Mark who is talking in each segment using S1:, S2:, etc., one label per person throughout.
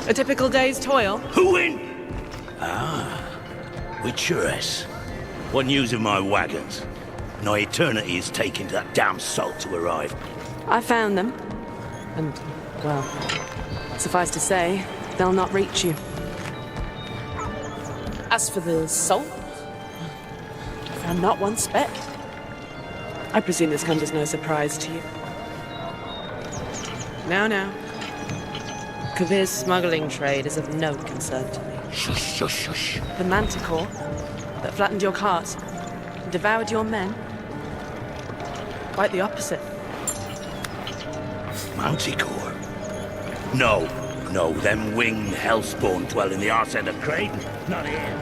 S1: A typical day's toil.
S2: Who in? With Churres. What news of my wagons? No eternity is taking that damn salt to arrive.
S1: I found them. And, well, suffice to say, they'll not reach you. As for the salt, I found not one speck. I presume this comes as no surprise to you. Now. Kavir's smuggling trade is of no concern to me.
S2: Shush, shush, shush.
S1: The manticore that flattened your cart and devoured your men? Quite the opposite.
S2: Manticore? No, them winged hellspawn dwell in the arse end of Creighton. Not here.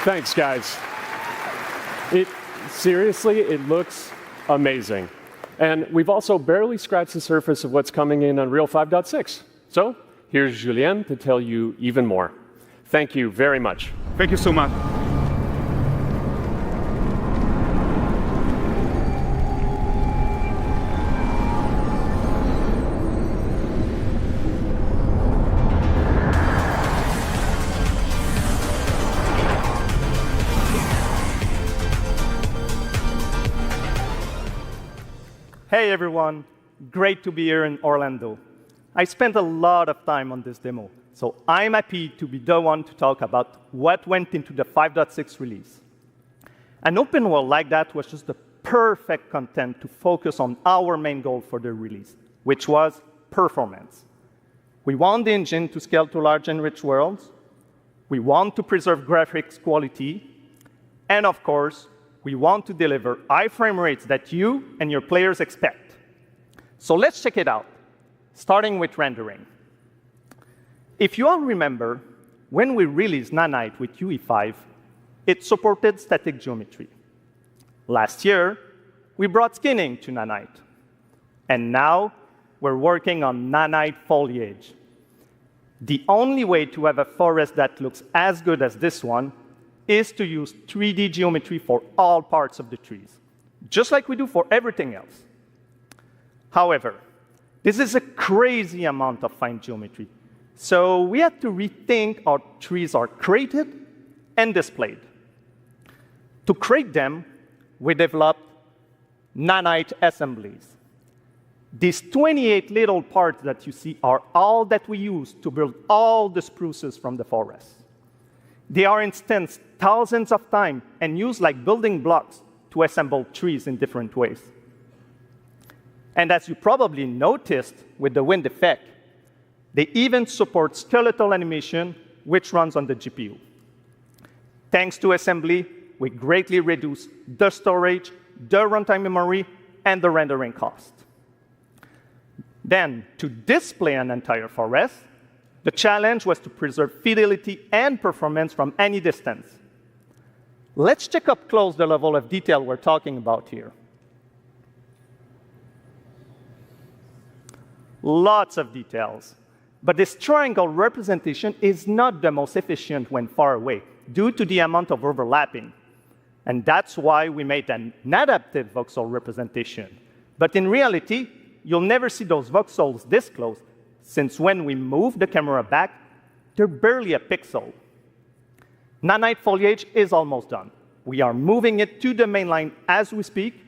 S3: Thanks, guys. Seriously, it looks amazing. And we've also barely scratched the surface of what's coming in Unreal 5.6. So here's Julien to tell you even more. Thank you very much.
S4: Thank you so much.
S5: Hey everyone, great to be here in Orlando. I spent a lot of time on this demo, so I'm happy to be the one to talk about what went into the 5.6 release. An open world like that was just the perfect content to focus on our main goal for the release, which was performance. We want the engine to scale to large and rich worlds, we want to preserve graphics quality, and of course, we want to deliver high frame rates that you and your players expect. So let's check it out, starting with rendering. If you all remember, when we released Nanite with UE5, it supported static geometry. Last year, we brought skinning to Nanite. And now, we're working on Nanite foliage. The only way to have a forest that looks as good as this one is to use 3D geometry for all parts of the trees, just like we do for everything else. However, this is a crazy amount of fine geometry, so we had to rethink how trees are created and displayed. To create them, we developed Nanite assemblies. These 28 little parts that you see are all that we use to build all the spruces from the forest. They are instanced thousands of times and used like building blocks to assemble trees in different ways. And as you probably noticed with the wind effect, they even support skeletal animation, which runs on the GPU. Thanks to assembly, we greatly reduce the storage, the runtime memory, and the rendering cost. Then, to display an entire forest, the challenge was to preserve fidelity and performance from any distance. Let's check up close the level of detail we're talking about here. Lots of details. But this triangle representation is not the most efficient when far away, due to the amount of overlapping. And that's why we made an adaptive voxel representation. But in reality, you'll never see those voxels this close, since when we move the camera back, they're barely a pixel. Nanite foliage is almost done. We are moving it to the main line as we speak,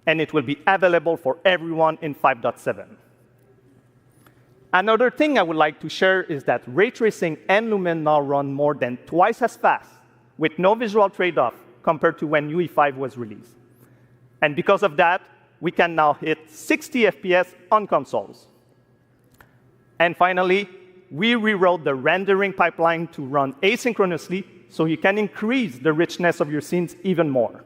S5: and it will be available for everyone in 5.7. Another thing I would like to share is that ray tracing and Lumen now run more than twice as fast, with no visual trade-off compared to when UE5 was released. And because of that, we can now hit 60 FPS on consoles. And finally, we rewrote the rendering pipeline to run asynchronously so you can increase the richness of your scenes even more.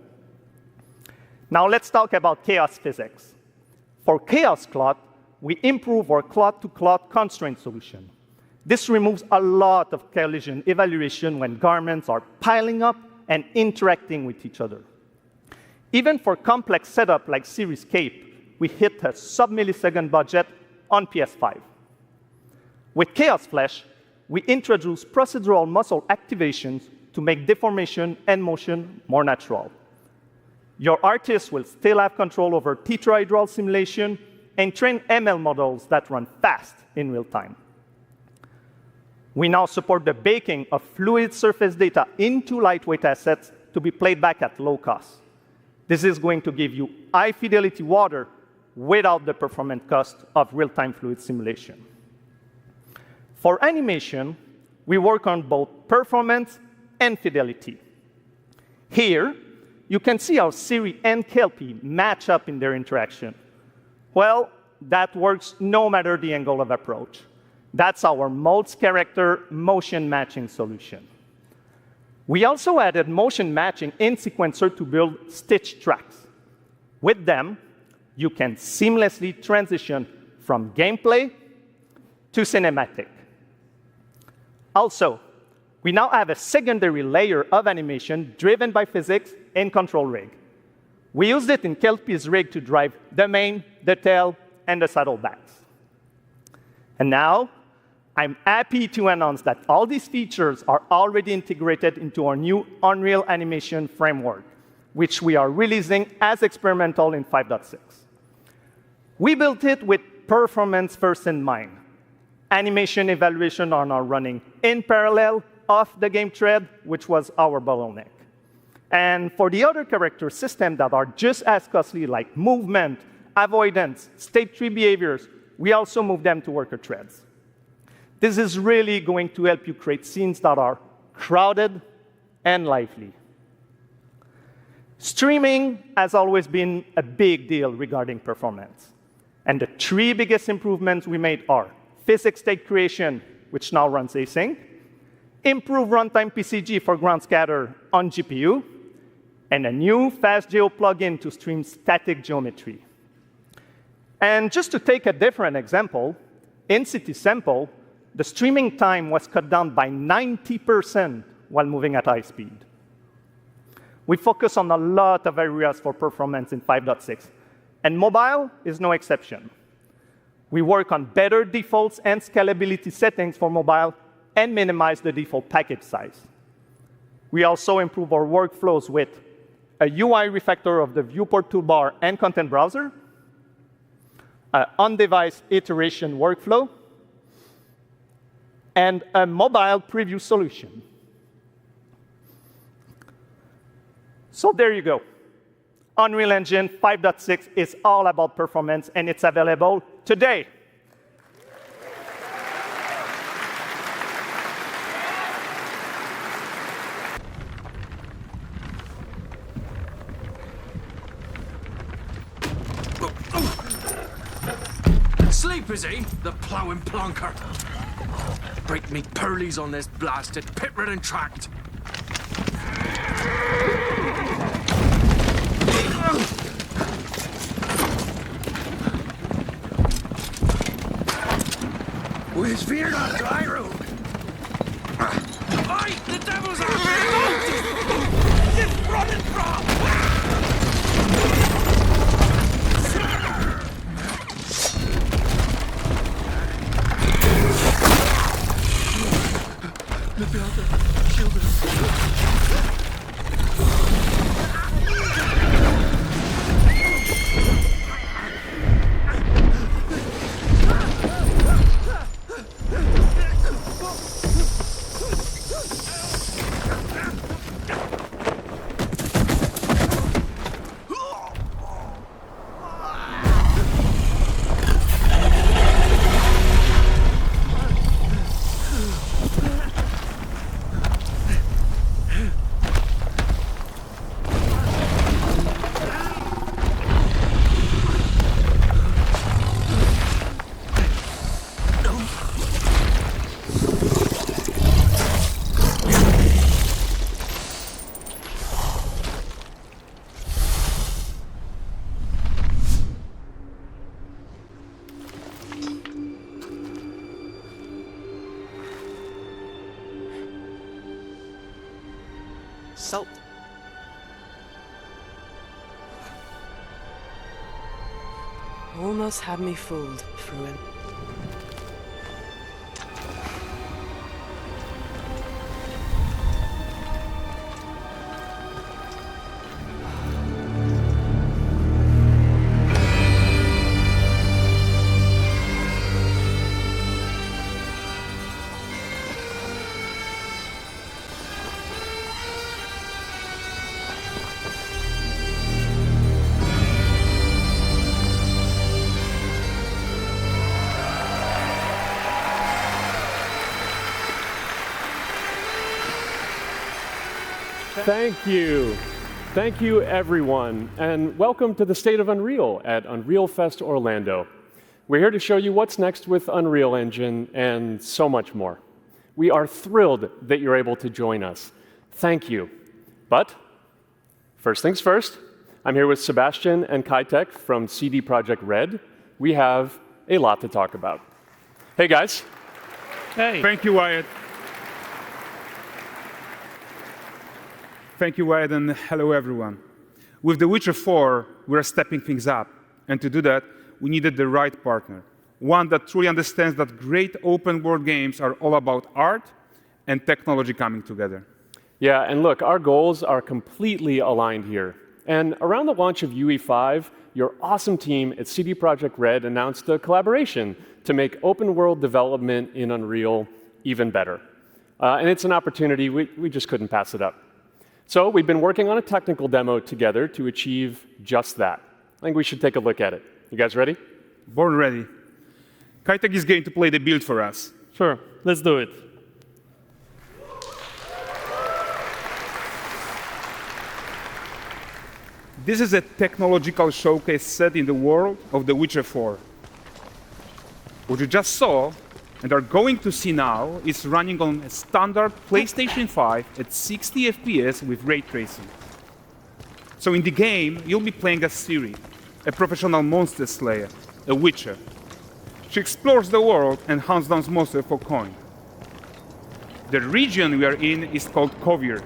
S5: Now let's talk about chaos physics. For chaos cloth, we improve our cloth-to-cloth constraint solution. This removes a lot of collision evaluation when garments are piling up and interacting with each other. Even for complex setup like Series Cape, we hit a sub-millisecond budget on PS5. With Chaos Flash, we introduce procedural muscle activations to make deformation and motion more natural. Your artist will still have control over tetrahedral simulation and train ML models that run fast in real time. We now support the baking of fluid surface data into lightweight assets to be played back at low cost. This is going to give you high-fidelity water without the performance cost of real-time fluid simulation. For animation, we work on both performance and fidelity. Here, you can see how Siri and Kelpie match up in their interaction. Well, that works no matter the angle of approach. That's our Modes character motion matching solution. We also added motion matching in Sequencer to build stitch tracks. With them, you can seamlessly transition from gameplay to cinematic. Also, we now have a secondary layer of animation driven by physics in control rig. We used it in Kelpie's rig to drive the mane, the tail, and the saddlebags. And now, I'm happy to announce that all these features are already integrated into our new Unreal Animation framework, which we are releasing as experimental in 5.6. We built it with performance first in mind. Animation evaluation are now running in parallel off the game thread, which was our bottleneck. And for the other character systems that are just as costly, like movement, avoidance, state tree behaviors, we also move them to worker threads. This is really going to help you create scenes that are crowded and lively. Streaming has always been a big deal regarding performance. And the three biggest improvements we made are physics state creation, which now runs async, improved runtime PCG for ground scatter on GPU, and a new FastGeo plugin to stream static geometry. And just to take a different example, in City Sample, the streaming time was cut down by 90% while moving at high speed. We focus on a lot of areas for performance in 5.6, and mobile is no exception. We work on better defaults and scalability settings for mobile and minimize the default package size. We also improve our workflows with a UI refactor of the viewport toolbar and content browser, an on-device iteration workflow, and a mobile preview solution. So there you go. Unreal Engine 5.6 is all about performance, and it's available today.
S4: Sleep, is he? The ploughing plonker. Break me pearlies on this blasted pit-ridden tract. Where's fear not dry road? Aye, the devil's after me! Just running from! Look out there, shield us.
S1: Salt. Almost had me fooled, Fruin.
S3: Thank you. Thank you, everyone, and welcome to the State of Unreal at Unreal Fest Orlando. We're here to show you what's next with Unreal Engine and so much more. We are thrilled that you're able to join us. Thank you. But first things first, I'm here with Sebastian and Kitek from CD Projekt Red. We have a lot to talk about. Hey, guys.
S6: Hey. Thank you, Wyatt. Thank you, Ed, and hello, everyone. With The Witcher 4, we're stepping things up. And to do that, we needed the right partner, one that truly understands that great open-world games are all about art and technology coming together.
S3: Yeah, and look, our goals are completely aligned here. And around the launch of UE5, your awesome team at CD Projekt Red announced a collaboration to make open-world development in Unreal even better. And it's an opportunity, we just couldn't pass it up. So we've been working on a technical demo together to achieve just that. I think we should take a look at it. You guys ready?
S6: Born ready. Kaitek is going to play the build for us.
S7: Sure, let's do it.
S6: This is a technological showcase set in the world of The Witcher 4. What you just saw and are going to see now is running on a standard PlayStation 5 at 60 FPS with ray tracing. So in the game, you'll be playing as Ciri, a professional monster slayer, a witcher. She explores the world and hunts down monsters for coin. The region we are in is called Kovir,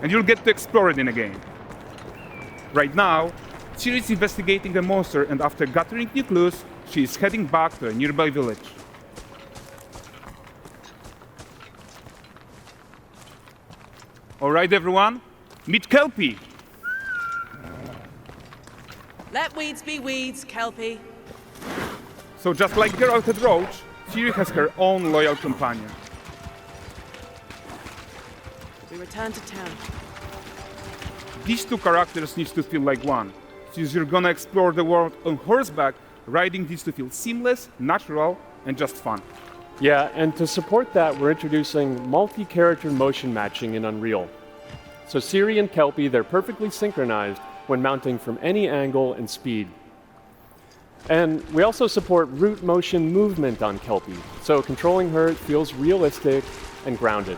S6: and you'll get to explore it in a game. Right now, Ciri is investigating a monster, and after gathering new clues, she is heading back to a nearby village. All right, everyone, meet Kelpie.
S1: Let weeds be weeds, Kelpie.
S6: So just like Geralt had Roach, Ciri has her own loyal companion.
S1: We return to town.
S6: These two characters need to feel like one. Since you're gonna explore the world on horseback, riding needs to feel seamless, natural, and just fun.
S3: Yeah, and to support that, we're introducing multi-character motion matching in Unreal. So Ciri and Kelpie, they're perfectly synchronized when mounting from any angle and speed. And we also support root motion movement on Kelpie, so controlling her feels realistic and grounded.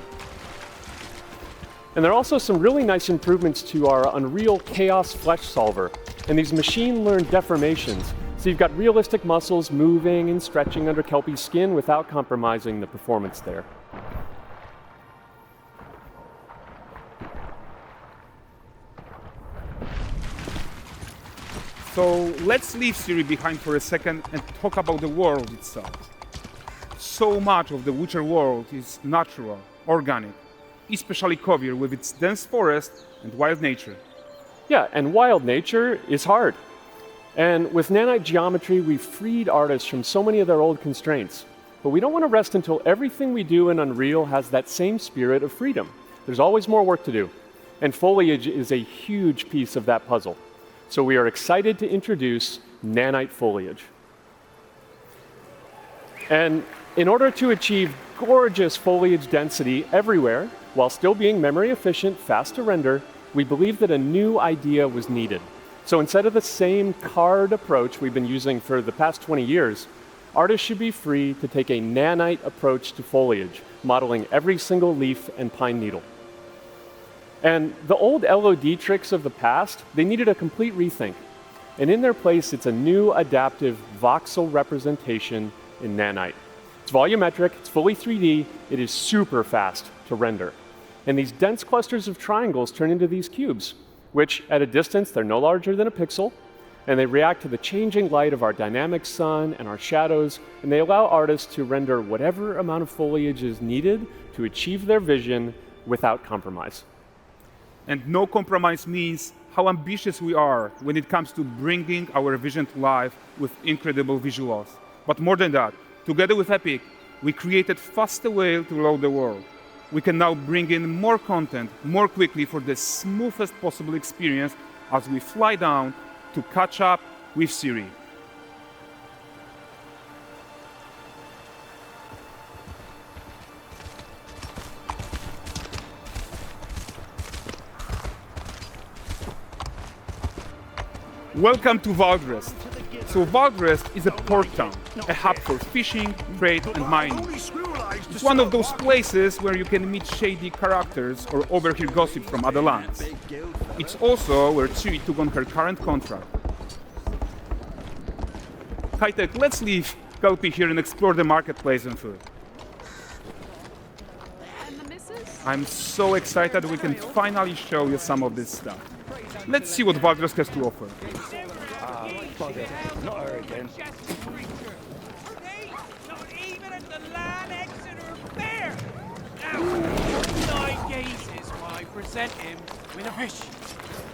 S3: And there are also some really nice improvements to our Unreal Chaos Flesh Solver and these machine-learned deformations. So you've got realistic muscles moving and stretching under Kelpie's skin without compromising the performance there.
S6: So let's leave Ciri behind for a second and talk about the world itself. So much of the Witcher world is natural, organic, especially Kovir with its dense forest and wild nature.
S3: Yeah, and wild nature is hard. And with nanite geometry, we've freed artists from so many of their old constraints. But we don't want to rest until everything we do in Unreal has that same spirit of freedom. There's always more work to do. And foliage is a huge piece of that puzzle. So we are excited to introduce nanite foliage. And in order to achieve gorgeous foliage density everywhere, while still being memory efficient, fast to render, we believe that a new idea was needed. So instead of the same card approach we've been using for the past 20 years, artists should be free to take a nanite approach to foliage, modeling every single leaf and pine needle. And the old LOD tricks of the past, they needed a complete rethink. And in their place, it's a new adaptive voxel representation in nanite. It's volumetric, it's fully 3D, it is super fast to render. And these dense clusters of triangles turn into these cubes, which at a distance, they're no larger than a pixel, and they react to the changing light of our dynamic sun and our shadows, and they allow artists to render whatever amount of foliage is needed to achieve their vision without compromise.
S6: And no compromise means how ambitious we are when it comes to bringing our vision to life with incredible visuals. But more than that, together with Epic, we created faster way to load the world. We can now bring in more content more quickly for the smoothest possible experience as we fly down to catch up with Ciri. Welcome to Valdrest. So Valdrest is a port town, a hub for fishing, trade, and mining. It's one of those places where you can meet shady characters or overhear gossip from other lands. It's also where Ciri took on her current contract. Kaitek, let's leave Kelpie here and explore the marketplace and food.
S8: And the missus?
S6: I'm so excited we can finally show you some of this stuff. Let's see what Valdres has to offer.
S2: Not her again.
S7: Not even at the Land Exeter Fair! Now, 9 gazes while I present him with a fish.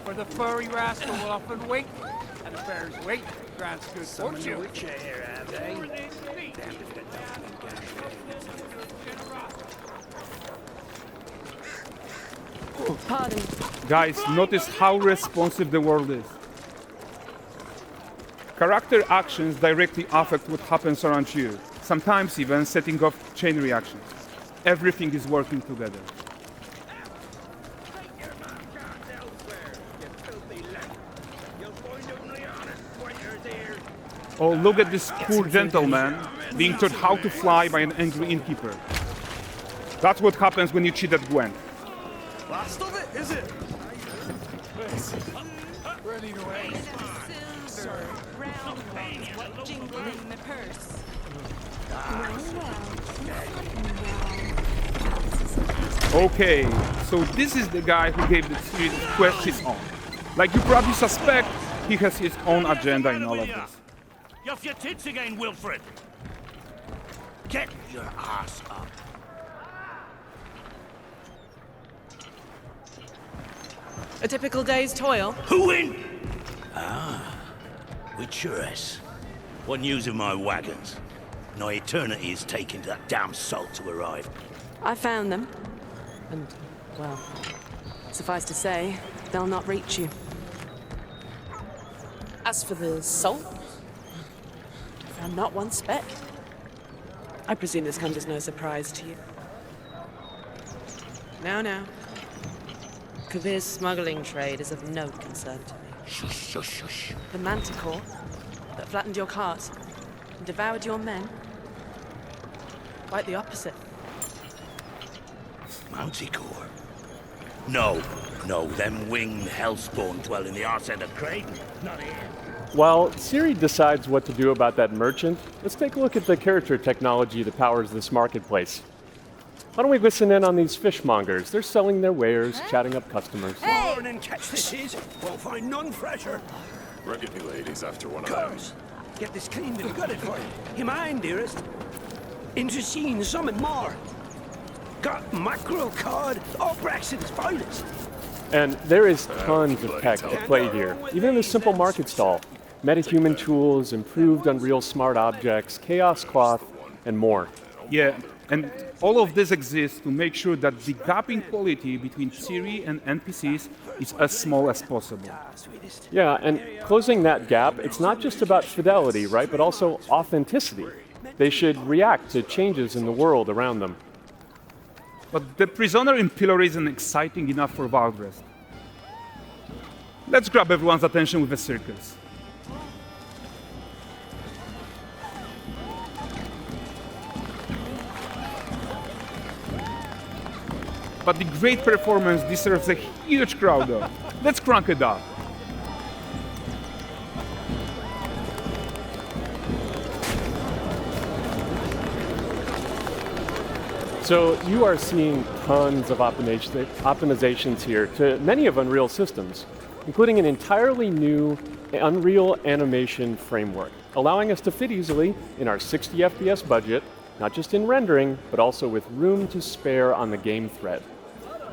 S7: For the furry rascal will often wink, and the fair's weight grants good fortune.
S1: Pardon.
S6: Guys, notice how responsive the world is. Character actions directly affect what happens around you, sometimes even setting off chain reactions. Everything is working together. Oh, look at this poor gentleman being taught how to fly by an angry innkeeper. That's what happens when you cheat at Gwent.
S4: Last of it, is it? Ready to wait.
S8: Round ones, jingle in the purse.
S6: Okay, so this is the guy who gave the quest his own. Like you probably suspect, he has his own agenda in all of this.
S2: You're off your tits again, Wilfred. Get your ass up.
S1: A typical day's toil.
S2: Who in? With Churres. What news of my wagons? No eternity is taking that damn salt to arrive.
S1: I found them. And, well, suffice to say, they'll not reach you. As for the salt, I found not one speck. I presume this comes as no surprise to you. Now.
S9: Kuvir's smuggling trade is of no concern to me.
S2: Shush, shush, shush.
S1: The manticore that flattened your cart and devoured your men. Quite the opposite.
S2: Manticore? No, them winged hellspawn dwell in the arse end of Creighton. Not here.
S3: While Siri decides what to do about that merchant, let's take a look at the character technology that powers this marketplace. Why don't we listen in on these fishmongers? They're selling their wares, chatting up customers.
S10: Morning, catch this is. Won't find none fresher.
S11: Reckon you ladies after one of
S10: Comes. Get this cleaned and gutted for you. You mind, dearest? Into seeing some and more. Got mackerel, cod, all Brexit's finest.
S3: And there is tons of tech at play here, even in this simple market stall. Metahuman tools, improved Unreal smart objects, chaos cloth, and more.
S6: Yeah, and all of this exists to make sure that the gap in quality between Siri and NPCs is as small as possible.
S3: Yeah, and closing that gap, it's not just about fidelity, right, but also authenticity. They should react to changes in the world around them.
S6: But the prisoner in pillory isn't exciting enough for Valdres. Let's grab everyone's attention with a circus. But the great performance deserves a huge crowd though. Let's crank it up.
S3: So you are seeing tons of optimizations here to many of Unreal systems, including an entirely new Unreal animation framework, allowing us to fit easily in our 60 FPS budget, not just in rendering, but also with room to spare on the game thread.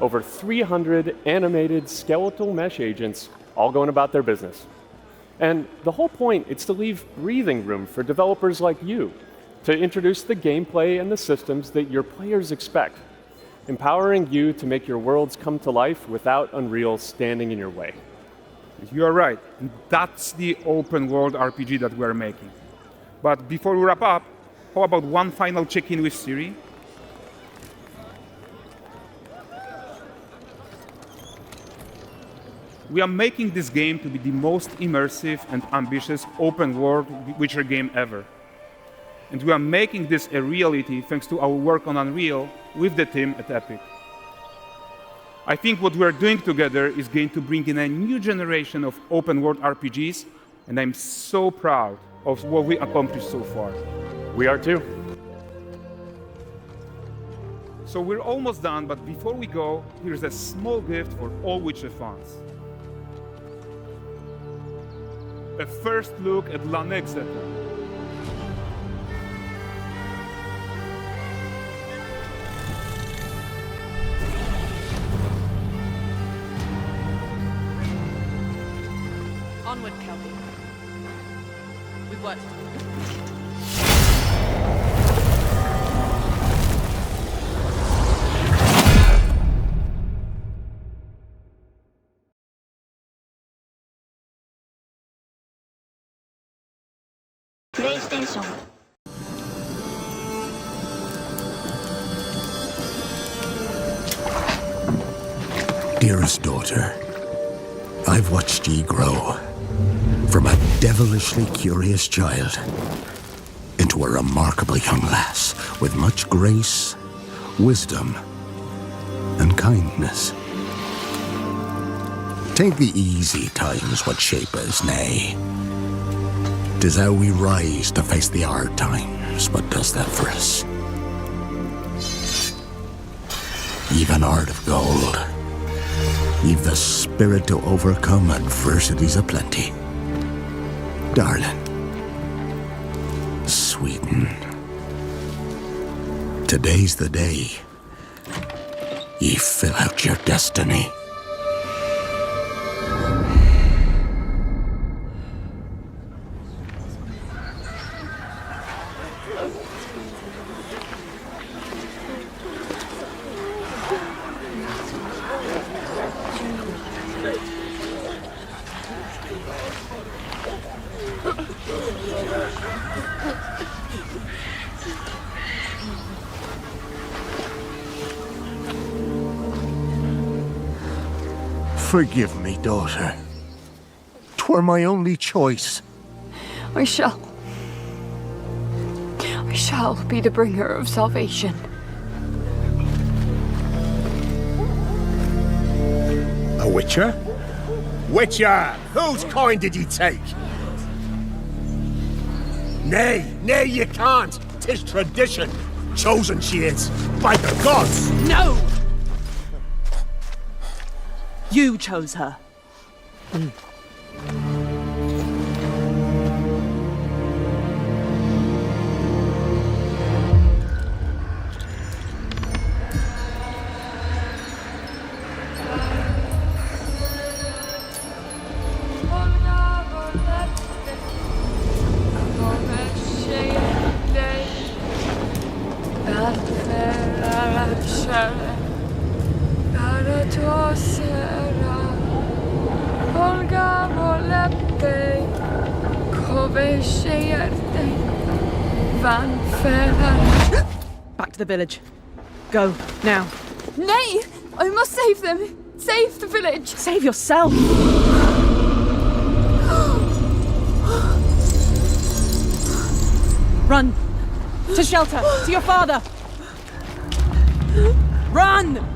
S3: Over 300 animated skeletal mesh agents all going about their business. And the whole point is to leave breathing room for developers like you to introduce the gameplay and the systems that your players expect, empowering you to make your worlds come to life without Unreal standing in your way.
S6: You are right. And that's the open world RPG that we're making. But before we wrap up, how about one final check-in with Siri? We are making this game to be the most immersive and ambitious open world Witcher game ever. And we are making this a reality thanks to our work on Unreal with the team at Epic. I think what we are doing together is going to bring in a new generation of open world RPGs, and I'm so proud of what we accomplished so far.
S3: We are too.
S6: So we're almost done, but before we go, here's a small gift for all Witcher fans. A first look at Lanexeter.
S9: Onward, Kelby. We've worked.
S12: PlayStation.
S13: Dearest daughter, I've watched ye grow from a devilishly curious child into a remarkably young lass with much grace, wisdom, and kindness. Take the easy times what shape us, nay. 'Tis how we rise to face the hard times what does that for us. Ye've an heart of gold. Ye've the spirit to overcome adversities aplenty. Darling, sweeten. Today's the day ye fill out your destiny. Forgive me, daughter. 'Twere my only choice.
S12: I shall be the bringer of salvation.
S13: A witcher? Witcher! Whose coin did ye take? Nay, you can't. 'Tis tradition. Chosen she is, by the gods!
S1: No! You chose her. Back to the village. Go, now.
S12: Nay! I must save them! Save the village!
S1: Save yourself! Run! To shelter! To your father! Run!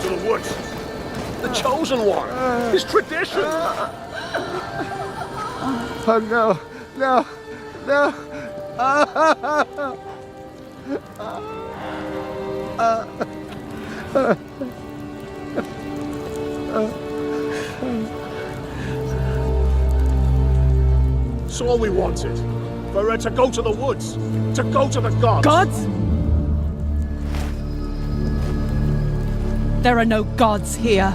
S14: to the woods. The chosen one. His tradition.
S15: Oh no, no, no.
S14: It's all we wanted. For to go to the woods. To go to the gods.
S16: Gods? There are no gods here.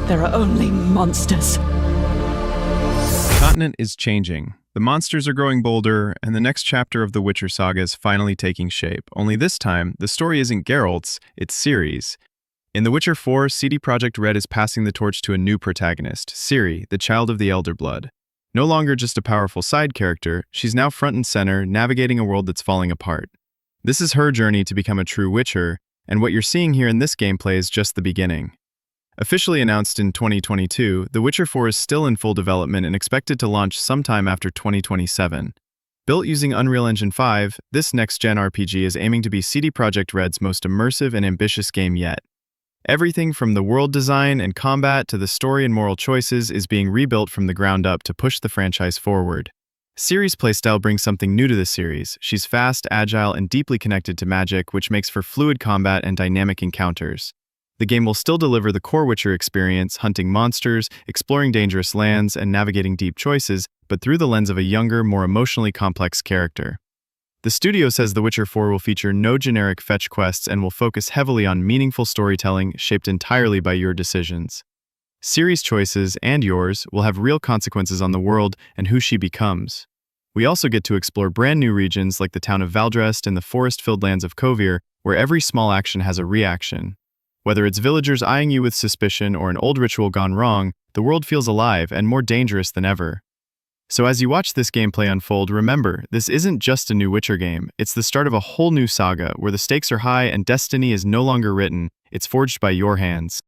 S16: There are only monsters.
S17: The continent is changing. The monsters are growing bolder, and the next chapter of the Witcher saga is finally taking shape. Only this time, the story isn't Geralt's, it's Ciri's. In The Witcher 4, CD Projekt Red is passing the torch to a new protagonist, Ciri, the child of the Elder Blood. No longer just a powerful side character, she's now front and center, navigating a world that's falling apart. This is her journey to become a true Witcher, and what you're seeing here in this gameplay is just the beginning. Officially announced in 2022, The Witcher 4 is still in full development and expected to launch sometime after 2027. Built using Unreal Engine 5, this next-gen RPG is aiming to be CD Projekt Red's most immersive and ambitious game yet. Everything from the world design and combat to the story and moral choices is being rebuilt from the ground up to push the franchise forward. Ciri's playstyle brings something new to the series. She's fast, agile, and deeply connected to magic, which makes for fluid combat and dynamic encounters. The game will still deliver the core Witcher experience, hunting monsters, exploring dangerous lands, and navigating deep choices, but through the lens of a younger, more emotionally complex character. The studio says The Witcher 4 will feature no generic fetch quests and will focus heavily on meaningful storytelling shaped entirely by your decisions. Ciri's choices, and yours, will have real consequences on the world and who she becomes. We also get to explore brand new regions like the town of Valdrest and the forest-filled lands of Kovir, where every small action has a reaction. Whether it's villagers eyeing you with suspicion or an old ritual gone wrong, the world feels alive and more dangerous than ever. So as you watch this gameplay unfold, remember, this isn't just a new Witcher game, it's the start of a whole new saga where the stakes are high and destiny is no longer written, it's forged by your hands.